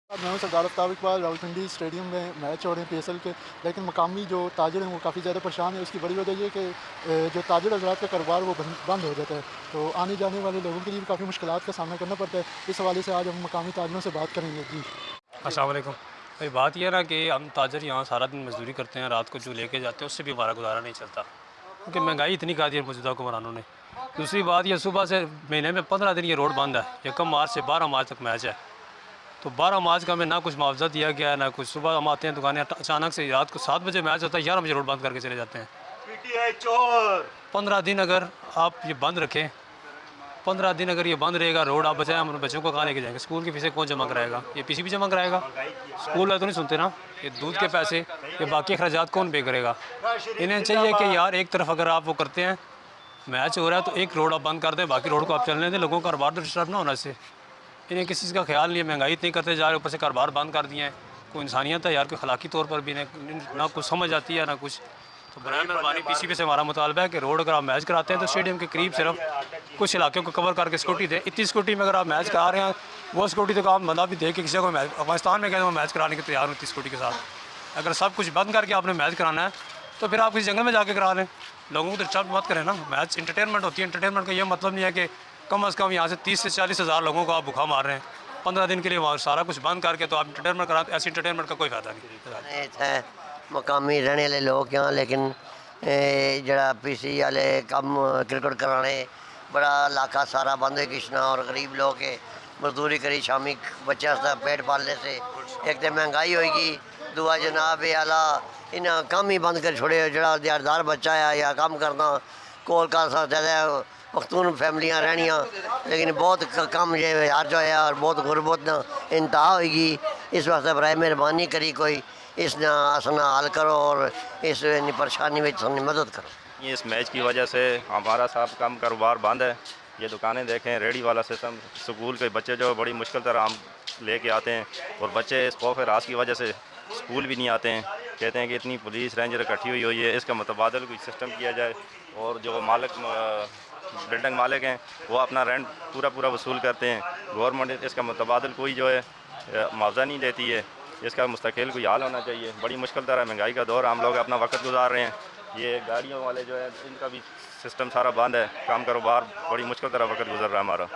मैं हूं सरदार आफ्ताब इकबाल। रावलपिंडी स्टेडियम में मैच हो रहे हैं पीएसएल के, लेकिन मकामी जो ताजिर हैं वो काफ़ी ज़्यादा परेशान है। उसकी बड़ी वजह ये कि जो ताजिर हज़रात का कारोबार वो बंद हो जाता है, तो आने जाने वाले लोगों के लिए भी काफ़ी मुश्किलात का सामना करना पड़ता है। इस हवाले से आज हम मकामी ताजिरों से बात करेंगे। जी, अस्सलाम वालेकुम। भाई बात ये है ना कि हम ताजर यहाँ सारा दिन मजदूरी करते हैं, रात को जो लेके जाते हैं उससे भी हमारा गुजारा नहीं चलता, क्योंकि महंगाई इतनी कर दी है मौजूदा हुक्मरानों ने। दूसरी बात ये, सुबह से महीने में 15 दिन ये रोड बंद है। 1 मार्च से 12 मार्च तक मैच है, तो 12 मार्च का हमें ना कुछ मुआवजा दिया गया है ना कुछ। सुबह हम आते हैं दुकानें, अचानक से रात को 7 बजे मैच होता है, 11 बजे रोड बंद करके चले जाते हैं। पीटीआई चोर। 15 दिन अगर आप ये बंद रखें, 15 दिन अगर ये बंद रहेगा रोड, आप बचाएं, हम बच्चों को कहाँ लेके जाएंगे? स्कूल की फीसें कौन जमा कराएगा? ये पीसीबी जमा कराएगा? स्कूल वाले तो नहीं सुनते ना। ये दूध के पैसे, ये बाकी अखराजात कौन पे करेगा? इन्हें चाहिए कि यार एक तरफ अगर आप वो करते हैं, मैच हो रहा है तो एक रोड आप बंद कर दें, बाकी रोड को आप चलने दें, लोगों का कारोबार तो डिस्टर्ब ना होना इससे। इन्हें किसी चीज़ का ख्याल नहीं है, महंगाई इतनी करते जा रहे हैं, ऊपर से कारोबार बंद कर दिए हैं। कोई इंसानियत है यार? कोई अखलाकी तौर पर भी ना कुछ समझ आती है ना कुछ। तो बराए मेहरबानी पीसीबी से हमारा मुतालबा है कि रोड अगर आप मैच कराते हैं तो स्टेडियम के करीब सिर्फ कुछ इलाकों को कवर करके सिक्योरिटी दें। इतनी सिक्योरिटी में अगर आप मैच करा रहे हैं, वो सिक्योरिटी तो आप मतलब भी दे के किसी को मैच अफगानिस्तान में कहते हैं मैच कराने के तैयार होती सिक्योरिटी के साथ। अगर सब कुछ बंद करके आपने मैच कराना है तो फिर आप किसी जंगल में जाके करा लें, लोगों को डिस्टर्ब मत करें ना। मैच इंटरटेनमेंट होती है, इंटरटेनमेंट का ये मतलब नहीं है कि कम से कम यहाँ से 30 से 40 हज़ार लोगों को आप भूखा मार रहे हैं 15 दिन के लिए। वहाँ सारा कुछ बंद करके तो आप इंटरटेनमेंट करा, ऐसे इंटरटेनमेंट का कोई फायदा नहीं। इत्थै मकामी रहने वाले लोग यहाँ, लेकिन जरा पीसी वाले कम क्रिकेट कराने बड़ा इलाका सारा बंद है। किश्ना और गरीब लोग के मजदूरी करी शामी बच्चे पेट पालने से एक तो महंगाई होएगी, दुआ जनाब आला इन्हें कम ही बंद कर छोड़े। जरा दिहाड़दार बच्चा है या कम करना कोल का ज़्यादा पख्तून फैमिलियाँ रहनियाँ, लेकिन बहुत कम जो हर्ज होया और बहुत गुरबत न इंतहा होगी। इस वास्ते बराए मेहरबानी करी कोई इस असना हल करो और इस परेशानी में सबकी मदद करो। ये इस मैच की वजह से हमारा सब कम कारोबार बंद है। ये दुकानें देखें, रेडी वाला सिस्टम, स्कूल के बच्चे जो बड़ी मुश्किल तरह हम लेके आते हैं और बच्चे इस खौफ राज की वजह से स्कूल भी नहीं आते हैं। कहते हैं कि इतनी पुलिस रेंजर इकट्ठी हुई है, इसका मुतबादल कोई सिस्टम किया जाए और जो बिल्डिंग मालिक हैं वो अपना रेंट पूरा वसूल करते हैं। गवर्नमेंट इसका मुतबादल कोई जो है मुआवजा नहीं देती है। इसका मुस्तकिल कोई हाल होना चाहिए। बड़ी मुश्किल तरह महंगाई का दौर, हम लोग अपना वक्त गुजार रहे हैं। ये गाड़ियों वाले जो है इनका भी सिस्टम सारा बंद है, काम कारोबार बड़ी मुश्किल तरह वक्त गुजर रहा है हमारा।